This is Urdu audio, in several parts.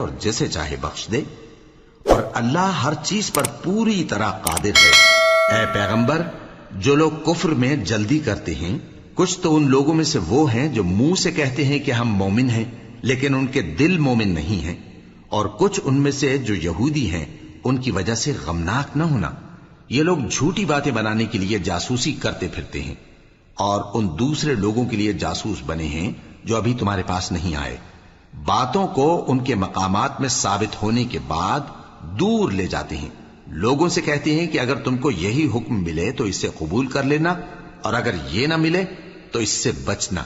اور جسے چاہے بخش دے، اور اللہ ہر چیز پر پوری طرح قادر ہے۔ اے پیغمبر، جو لوگ کفر میں جلدی کرتے ہیں، کچھ تو ان لوگوں میں سے وہ ہیں جو منہ سے کہتے ہیں کہ ہم مومن ہیں لیکن ان کے دل مومن نہیں ہیں، اور کچھ ان میں سے جو یہودی ہیں، ان کی وجہ سے غمناک نہ ہونا۔ یہ لوگ جھوٹی باتیں بنانے کے لیے جاسوسی کرتے پھرتے ہیں، اور ان دوسرے لوگوں کے لیے جاسوس بنے ہیں جو ابھی تمہارے پاس نہیں آئے، باتوں کو ان کے مقامات میں ثابت ہونے کے بعد دور لے جاتے ہیں، لوگوں سے کہتے ہیں کہ اگر تم کو یہی حکم ملے تو اسے قبول کر لینا، اور اگر یہ نہ ملے تو اس سے بچنا،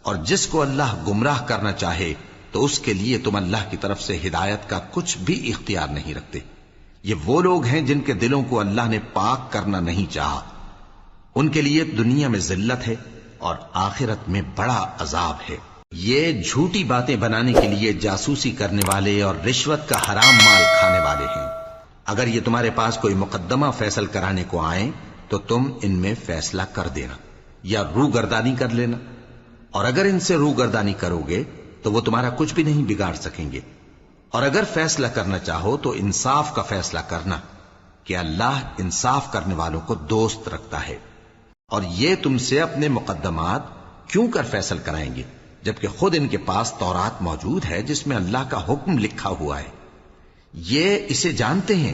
اور جس کو اللہ گمراہ کرنا چاہے تو اس کے لیے تم اللہ کی طرف سے ہدایت کا کچھ بھی اختیار نہیں رکھتے۔ یہ وہ لوگ ہیں جن کے دلوں کو اللہ نے پاک کرنا نہیں چاہا، ان کے لیے دنیا میں ذلت ہے اور آخرت میں بڑا عذاب ہے۔ یہ جھوٹی باتیں بنانے کے لیے جاسوسی کرنے والے اور رشوت کا حرام مال کھانے والے ہیں۔ اگر یہ تمہارے پاس کوئی مقدمہ فیصل کرانے کو آئیں تو تم ان میں فیصلہ کر دینا یا روگردانی کر لینا، اور اگر ان سے روگردانی کرو گے تو وہ تمہارا کچھ بھی نہیں بگاڑ سکیں گے، اور اگر فیصلہ کرنا چاہو تو انصاف کا فیصلہ کرنا کہ اللہ انصاف کرنے والوں کو دوست رکھتا ہے۔ اور یہ تم سے اپنے مقدمات کیوں کر فیصل کرائیں گے جبکہ خود ان کے پاس تورات موجود ہے جس میں اللہ کا حکم لکھا ہوا ہے۔ یہ اسے جانتے ہیں،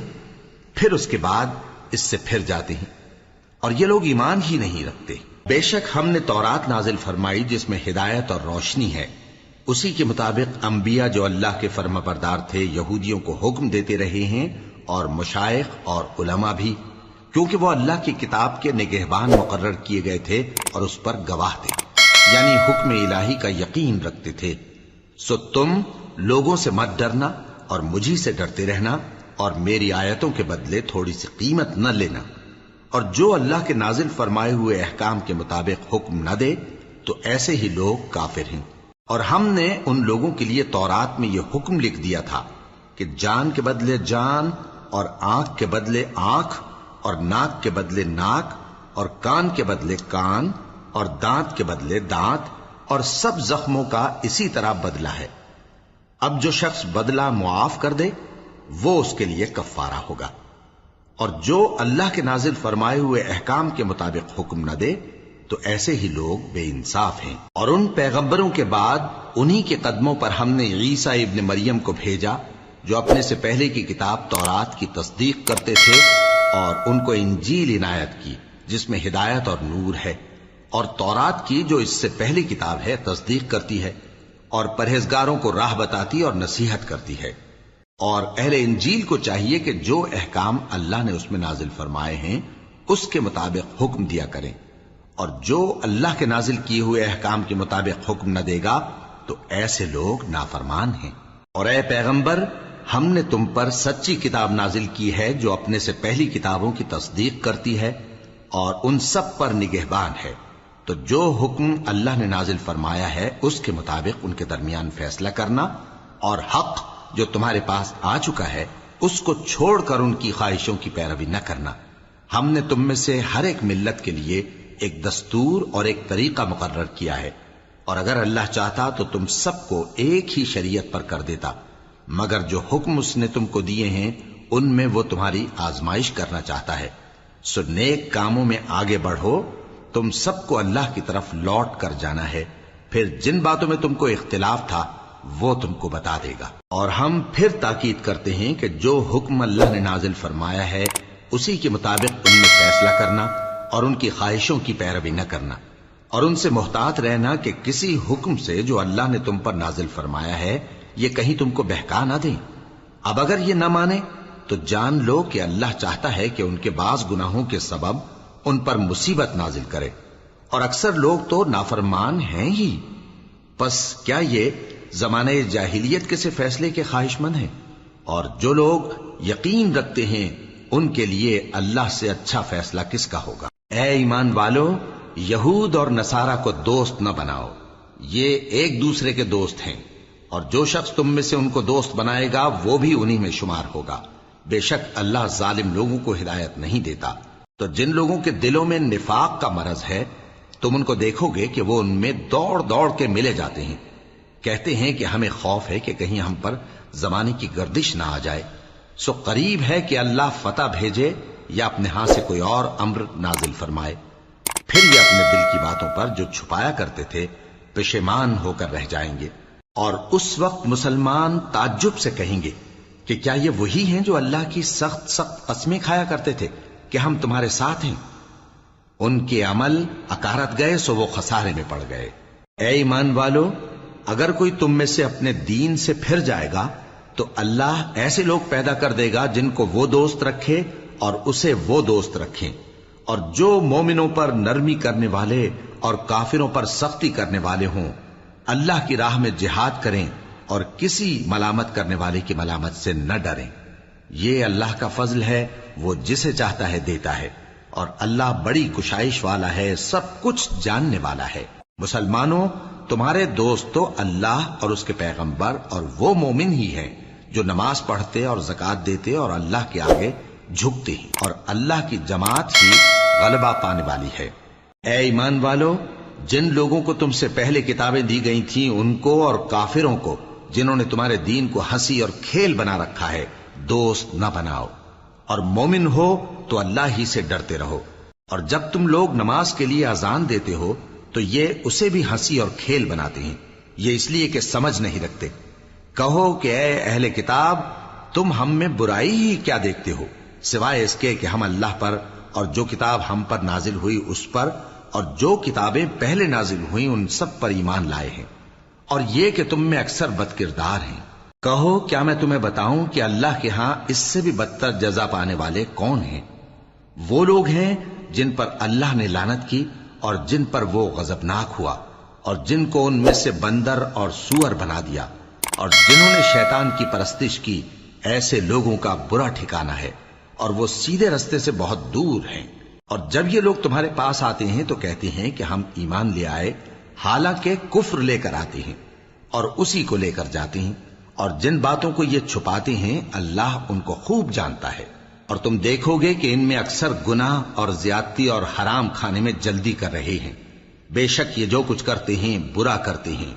پھر اس کے بعد اس سے پھر جاتے ہیں، اور یہ لوگ ایمان ہی نہیں رکھتے۔ بے شک ہم نے تورات نازل فرمائی جس میں ہدایت اور روشنی ہے، اسی کے مطابق انبیاء جو اللہ کے فرما بردار تھے یہودیوں کو حکم دیتے رہے ہیں، اور مشائخ اور علماء بھی، کیونکہ وہ اللہ کی کتاب کے نگہبان مقرر کیے گئے تھے اور اس پر گواہ تھے، یعنی حکم الہی کا یقین رکھتے تھے۔ سو تم لوگوں سے مت ڈرنا اور مجھی سے ڈرتے رہنا، اور میری آیتوں کے بدلے تھوڑی سی قیمت نہ لینا، اور جو اللہ کے نازل فرمائے ہوئے احکام کے مطابق حکم نہ دے تو ایسے ہی لوگ کافر ہیں۔ اور ہم نے ان لوگوں کے لیے تورات میں یہ حکم لکھ دیا تھا کہ جان کے بدلے جان، اور آنکھ کے بدلے آنکھ، اور ناک کے بدلے ناک، اور کان کے بدلے کان، اور دانت کے بدلے دانت، اور سب زخموں کا اسی طرح بدلہ ہے۔ اب جو شخص بدلہ معاف کر دے وہ اس کے لیے کفارہ ہوگا، اور جو اللہ کے نازل فرمائے ہوئے احکام کے مطابق حکم نہ دے تو ایسے ہی لوگ بے انصاف ہیں۔ اور ان پیغمبروں کے بعد انہی کے قدموں پر ہم نے عیسیٰ ابن مریم کو بھیجا جو اپنے سے پہلے کی کتاب تورات کی تصدیق کرتے تھے، اور ان کو انجیل عنایت کی جس میں ہدایت اور نور ہے، اور تورات کی جو اس سے پہلی کتاب ہے تصدیق کرتی ہے، اور پرہیزگاروں کو راہ بتاتی اور نصیحت کرتی ہے۔ اور اہل انجیل کو چاہیے کہ جو احکام اللہ نے اس میں نازل فرمائے ہیں اس کے مطابق حکم دیا کریں، اور جو اللہ کے نازل کیے ہوئے احکام کے مطابق حکم نہ دے گا تو ایسے لوگ نافرمان ہیں۔ اور اے پیغمبر، ہم نے تم پر سچی کتاب نازل کی ہے جو اپنے سے پہلی کتابوں کی تصدیق کرتی ہے اور ان سب پر نگہبان ہے، تو جو حکم اللہ نے نازل فرمایا ہے اس کے مطابق ان کے درمیان فیصلہ کرنا، اور حق جو تمہارے پاس آ چکا ہے اس کو چھوڑ کر ان کی خواہشوں کی پیروی نہ کرنا۔ ہم نے تم میں سے ہر ایک ملت کے لیے ایک دستور اور ایک طریقہ مقرر کیا ہے، اور اگر اللہ چاہتا تو تم سب کو ایک ہی شریعت پر کر دیتا، مگر جو حکم اس نے تم کو دیے ہیں ان میں وہ تمہاری آزمائش کرنا چاہتا ہے۔ سو نیک کاموں میں آگے بڑھو، تم سب کو اللہ کی طرف لوٹ کر جانا ہے، پھر جن باتوں میں تم کو اختلاف تھا وہ تم کو بتا دے گا۔ اور ہم پھر تاکید کرتے ہیں کہ جو حکم اللہ نے نازل فرمایا ہے اسی کے مطابق ان میں فیصلہ کرنا، اور ان کی خواہشوں کی پیروی نہ کرنا، اور ان سے محتاط رہنا کہ کسی حکم سے جو اللہ نے تم پر نازل فرمایا ہے یہ کہیں تم کو بہکا نہ دیں۔ اب اگر یہ نہ مانے تو جان لو کہ اللہ چاہتا ہے کہ ان کے بعض گناہوں کے سبب ان پر مصیبت نازل کرے، اور اکثر لوگ تو نافرمان ہیں ہی۔ پس کیا یہ زمانہ جاہلیت کے سے فیصلے کے خواہش مند ہیں؟ اور جو لوگ یقین رکھتے ہیں ان کے لیے اللہ سے اچھا فیصلہ کس کا ہوگا؟ اے ایمان والو، یہود اور نصارہ کو دوست نہ بناؤ، یہ ایک دوسرے کے دوست ہیں، اور جو شخص تم میں سے ان کو دوست بنائے گا وہ بھی انہی میں شمار ہوگا۔ بے شک اللہ ظالم لوگوں کو ہدایت نہیں دیتا۔ تو جن لوگوں کے دلوں میں نفاق کا مرض ہے تم ان کو دیکھو گے کہ وہ ان میں دوڑ دوڑ کے ملے جاتے ہیں، کہتے ہیں کہ ہمیں خوف ہے کہ کہیں ہم پر زمانے کی گردش نہ آ جائے، سو قریب ہے کہ اللہ فتح بھیجے یا اپنے ہاں سے کوئی اور امر نازل فرمائے، پھر یہ اپنے دل کی باتوں پر جو چھپایا کرتے تھے پشیمان ہو کر رہ جائیں گے۔ اور اس وقت مسلمان تعجب سے کہیں گے کہ کیا یہ وہی ہیں جو اللہ کی سخت سخت قسمیں کھایا کرتے تھے کہ ہم تمہارے ساتھ ہیں؟ ان کے عمل اکارت گئے سو وہ خسارے میں پڑ گئے۔ اے ایمان والو، اگر کوئی تم میں سے اپنے دین سے پھر جائے گا تو اللہ ایسے لوگ پیدا کر دے گا جن کو وہ دوست رکھے اور اسے وہ دوست رکھیں، اور جو مومنوں پر نرمی کرنے والے اور کافروں پر سختی کرنے والے ہوں، اللہ کی راہ میں جہاد کریں اور کسی ملامت کرنے والے کی ملامت سے نہ ڈریں۔ یہ اللہ کا فضل ہے، وہ جسے چاہتا ہے دیتا ہے، اور اللہ بڑی کشائش والا ہے، سب کچھ جاننے والا ہے۔ مسلمانوں، تمہارے دوست تو اللہ اور اس کے پیغمبر اور وہ مومن ہی ہیں جو نماز پڑھتے اور زکوٰۃ دیتے اور اللہ کے آگے جھکتے ہیں، اور اللہ کی جماعت ہی غلبہ پانے والی ہے۔ اے ایمان والو، جن لوگوں کو تم سے پہلے کتابیں دی گئی تھیں ان کو اور کافروں کو جنہوں نے تمہارے دین کو ہنسی اور کھیل بنا رکھا ہے دوست نہ بناؤ، اور مومن ہو تو اللہ ہی سے ڈرتے رہو۔ اور جب تم لوگ نماز کے لیے اذان دیتے ہو تو یہ اسے بھی ہنسی اور کھیل بناتے ہیں، یہ اس لیے کہ سمجھ نہیں رکھتے۔ کہو کہ اے اہل کتاب، تم ہم میں برائی ہی کیا دیکھتے ہو، سوائے اس کے کہ ہم اللہ پر اور جو کتاب ہم پر نازل ہوئی اس پر اور جو کتابیں پہلے نازل ہوئیں ان سب پر ایمان لائے ہیں، اور یہ کہ تم میں اکثر بد کردار ہیں۔ کہو کیا میں تمہیں بتاؤں کہ اللہ کے ہاں اس سے بھی بدتر جزا پانے والے کون ہیں؟ وہ لوگ ہیں جن پر اللہ نے لعنت کی اور جن پر وہ غضبناک ہوا، اور جن کو ان میں سے بندر اور سور بنا دیا، اور جنہوں نے شیطان کی پرستش کی، ایسے لوگوں کا برا ٹھکانہ ہے، اور وہ سیدھے رستے سے بہت دور ہیں۔ اور جب یہ لوگ تمہارے پاس آتے ہیں تو کہتے ہیں کہ ہم ایمان لے آئے، حالانکہ کفر لے کر آتے ہیں اور اسی کو لے کر جاتے ہیں، اور جن باتوں کو یہ چھپاتے ہیں اللہ ان کو خوب جانتا ہے۔ اور تم دیکھو گے کہ ان میں اکثر گناہ اور زیادتی اور حرام کھانے میں جلدی کر رہے ہیں، بے شک یہ جو کچھ کرتے ہیں برا کرتے ہیں۔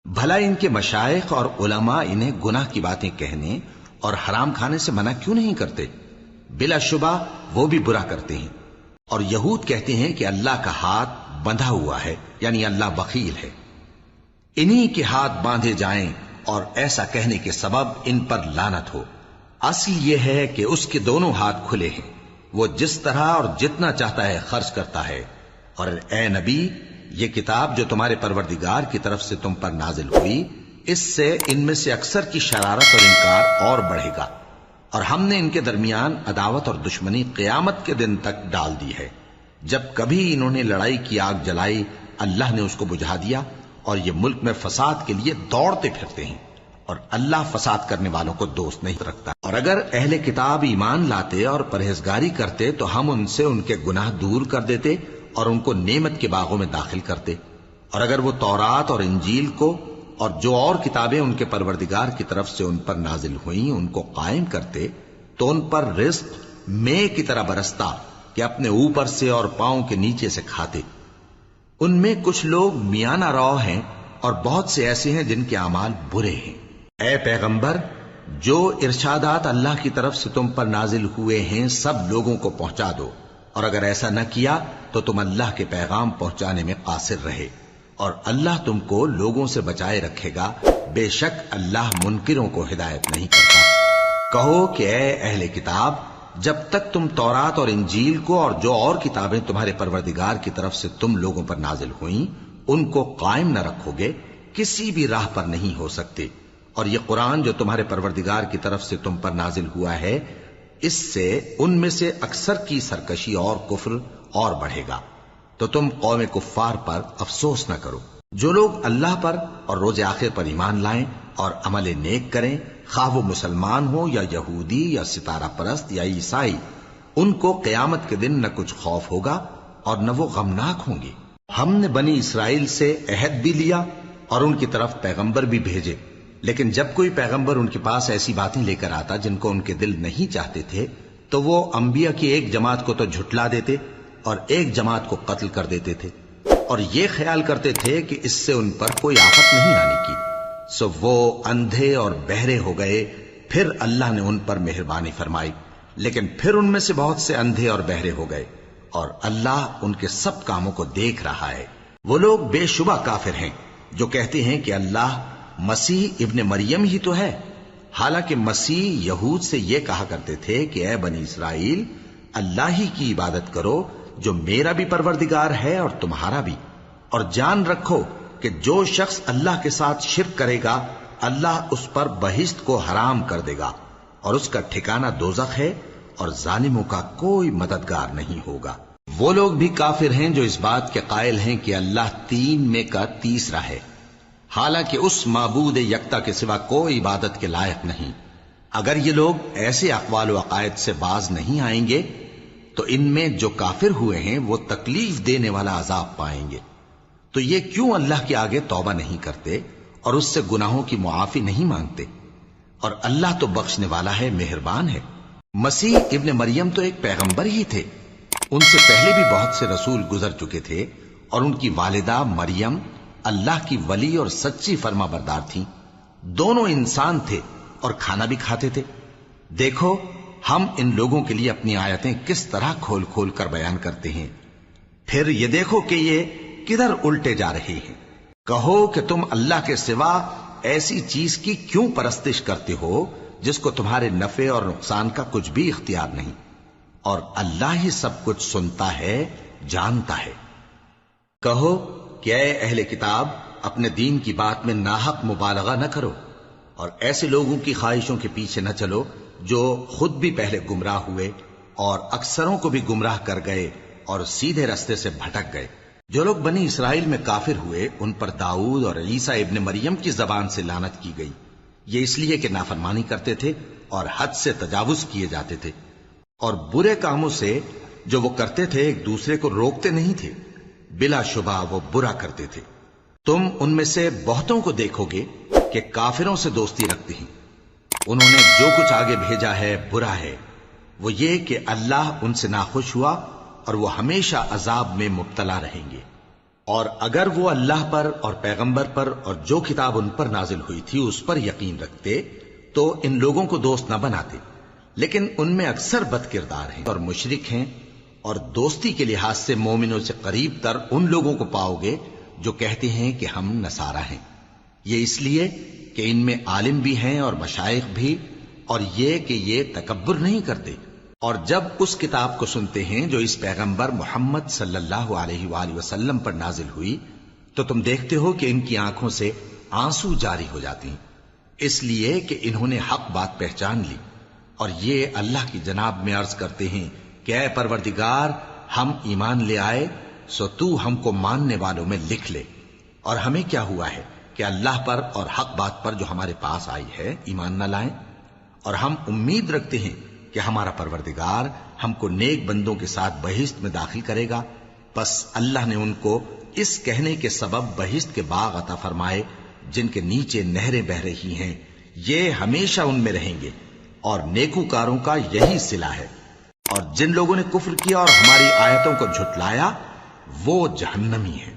بھلا ان کے مشائخ اور علماء انہیں گناہ کی باتیں کہنے اور حرام کھانے سے منع کیوں نہیں کرتے؟ بلا شبہ وہ بھی برا کرتے ہیں۔ اور یہود کہتے ہیں کہ اللہ کا ہاتھ بندھا ہوا ہے، یعنی اللہ بخیل ہے، انہی کے ہاتھ باندھے جائیں، اور ایسا کہنے کے سبب ان پر لعنت ہو۔ اصل یہ ہے کہ اس کے دونوں ہاتھ کھلے ہیں، وہ جس طرح اور جتنا چاہتا ہے خرچ کرتا ہے۔ اور اے نبی، یہ کتاب جو تمہارے پروردگار کی طرف سے تم پر نازل ہوئی، اس سے ان میں سے اکثر کی شرارت اور انکار اور بڑھے گا، اور ہم نے ان کے درمیان عداوت اور دشمنی قیامت کے دن تک ڈال دی ہے۔ جب کبھی انہوں نے لڑائی کی آگ جلائی، اللہ نے اس کو بجھا دیا، اور یہ ملک میں فساد کے لیے دوڑتے پھرتے ہیں، اور اللہ فساد کرنے والوں کو دوست نہیں رکھتا۔ اور اگر اہل کتاب ایمان لاتے اور پرہیزگاری کرتے تو ہم ان سے ان کے گناہ دور کر دیتے اور ان کو نعمت کے باغوں میں داخل کرتے۔ اور اگر وہ تورات اور انجیل کو اور جو اور کتابیں ان کے پروردگار کی طرف سے ان پر نازل ہوئیں ان کو قائم کرتے تو ان پر رزق مے کی طرح برستا کہ اپنے اوپر سے اور پاؤں کے نیچے سے کھاتے۔ ان میں کچھ لوگ میانہ رو ہیں اور بہت سے ایسے ہیں جن کے اعمال برے ہیں۔ اے پیغمبر، جو ارشادات اللہ کی طرف سے تم پر نازل ہوئے ہیں سب لوگوں کو پہنچا دو، اور اگر ایسا نہ کیا تو تم اللہ کے پیغام پہنچانے میں قاصر رہے، اور اللہ تم کو لوگوں سے بچائے رکھے گا، بے شک اللہ منکروں کو ہدایت نہیں کرتا۔ کہو کہ اے اہل کتاب، جب تک تم تورات اور انجیل کو اور جو اور کتابیں تمہارے پروردگار کی طرف سے تم لوگوں پر نازل ہوئیں ان کو قائم نہ رکھو گے، کسی بھی راہ پر نہیں ہو سکتے۔ اور یہ قرآن جو تمہارے پروردگار کی طرف سے تم پر نازل ہوا ہے، اس سے ان میں سے اکثر کی سرکشی اور کفر اور بڑھے گا، تو تم قوم کفار پر افسوس نہ کرو۔ جو لوگ اللہ پر اور روز آخر پر ایمان لائیں اور عمل نیک کریں، خواہ وہ مسلمان ہو یا یہودی یا ستارہ پرست یا عیسائی، ان کو قیامت کے دن نہ کچھ خوف ہوگا اور نہ وہ غمناک ہوں گے۔ ہم نے بنی اسرائیل سے عہد بھی لیا اور ان کی طرف پیغمبر بھی بھیجے، لیکن جب کوئی پیغمبر ان کے پاس ایسی باتیں لے کر آتا جن کو ان کے دل نہیں چاہتے تھے تو وہ انبیاء کی ایک جماعت کو تو جھٹلا دیتے اور ایک جماعت کو قتل کر دیتے تھے، اور یہ خیال کرتے تھے کہ اس سے ان پر کوئی آفت نہیں آنے کی۔ سو وہ اندھے اور بہرے ہو گئے، پھر اللہ نے ان پر مہربانی فرمائی، لیکن پھر ان میں سے بہت سے اندھے اور بہرے ہو گئے، اور اللہ ان کے سب کاموں کو دیکھ رہا ہے۔ وہ لوگ بے شبہ کافر ہیں جو کہتے ہیں کہ اللہ مسیح ابن مریم ہی تو ہے، حالانکہ مسیح یہود سے یہ کہا کرتے تھے کہ اے بنی اسرائیل، اللہ ہی کی عبادت کرو جو میرا بھی پروردگار ہے اور تمہارا بھی، اور جان رکھو کہ جو شخص اللہ کے ساتھ شرک کرے گا اللہ اس پر بہشت کو حرام کر دے گا، اور اس کا ٹھکانہ دوزخ ہے، اور ظالموں کا کوئی مددگار نہیں ہوگا۔ وہ لوگ بھی کافر ہیں جو اس بات کے قائل ہیں کہ اللہ تین میں کا تیسرا ہے، حالانکہ اس معبود یکتا کے سوا کوئی عبادت کے لائق نہیں۔ اگر یہ لوگ ایسے اقوال و عقائد سے باز نہیں آئیں گے تو ان میں جو کافر ہوئے ہیں وہ تکلیف دینے والا عذاب پائیں گے۔ تو یہ کیوں اللہ کے آگے توبہ نہیں کرتے اور اس سے گناہوں کی معافی نہیں مانگتے؟ اور اللہ تو بخشنے والا ہے، مہربان ہے۔ مسیح ابن مریم تو ایک پیغمبر ہی تھے، ان سے پہلے بھی بہت سے رسول گزر چکے تھے، اور ان کی والدہ مریم اللہ کی ولی اور سچی فرما بردار تھیں۔ دونوں انسان تھے اور کھانا بھی کھاتے تھے۔ دیکھو ہم ان لوگوں کے لیے اپنی آیتیں کس طرح کھول کھول کر بیان کرتے ہیں، پھر یہ دیکھو کہ یہ کدھر الٹے جا رہے ہیں۔ کہو کہ تم اللہ کے سوا ایسی چیز کی کیوں پرستش کرتے ہو جس کو تمہارے نفع اور نقصان کا کچھ بھی اختیار نہیں، اور اللہ ہی سب کچھ سنتا ہے، جانتا ہے۔ کہو کہ اے اہل کتاب، اپنے دین کی بات میں ناحق مبالغہ نہ کرو، اور ایسے لوگوں کی خواہشوں کے پیچھے نہ چلو جو خود بھی پہلے گمراہ ہوئے اور اکثروں کو بھی گمراہ کر گئے اور سیدھے رستے سے بھٹک گئے۔ جو لوگ بنی اسرائیل میں کافر ہوئے ان پر داؤد اور عیسیٰ ابن مریم کی زبان سے لعنت کی گئی، یہ اس لیے کہ نافرمانی کرتے تھے اور حد سے تجاوز کیے جاتے تھے، اور برے کاموں سے جو وہ کرتے تھے ایک دوسرے کو روکتے نہیں تھے، بلا شبہ وہ برا کرتے تھے۔ تم ان میں سے بہتوں کو دیکھو گے کہ کافروں سے دوستی رکھتے ہیں، انہوں نے جو کچھ آگے بھیجا ہے برا ہے، وہ یہ کہ اللہ ان سے ناخوش ہوا اور وہ ہمیشہ عذاب میں مبتلا رہیں گے۔ اور اگر وہ اللہ پر اور پیغمبر پر اور جو کتاب ان پر نازل ہوئی تھی اس پر یقین رکھتے تو ان لوگوں کو دوست نہ بناتے، لیکن ان میں اکثر بد کردار ہیں اور مشرک ہیں، اور دوستی کے لحاظ سے مومنوں سے قریب تر ان لوگوں کو پاؤ گے جو کہتے ہیں کہ ہم نصارہ ہیں۔ یہ اس لیے کہ ان میں عالم بھی ہیں اور مشائخ بھی، اور یہ کہ یہ تکبر نہیں کرتے۔ اور جب اس کتاب کو سنتے ہیں جو اس پیغمبر محمد صلی اللہ علیہ وآلہ وسلم پر نازل ہوئی تو تم دیکھتے ہو کہ ان کی آنکھوں سے آنسو جاری ہو جاتے ہیں، اس لیے کہ انہوں نے حق بات پہچان لی، اور یہ اللہ کی جناب میں عرض کرتے ہیں کہ اے پروردگار، ہم ایمان لے آئے سو تو ہم کو ماننے والوں میں لکھ لے، اور ہمیں کیا ہوا ہے کہ اللہ پر اور حق بات پر جو ہمارے پاس آئی ہے ایمان نہ لائیں، اور ہم امید رکھتے ہیں کہ ہمارا پروردگار ہم کو نیک بندوں کے ساتھ بہشت میں داخل کرے گا۔ پس اللہ نے ان کو اس کہنے کے سبب بہشت کے باغ عطا فرمائے جن کے نیچے نہریں بہ رہی ہیں، یہ ہمیشہ ان میں رہیں گے، اور نیکوکاروں کا یہی صلہ ہے۔ اور جن لوگوں نے کفر کیا اور ہماری آیتوں کو جھٹلایا وہ جہنمی ہیں۔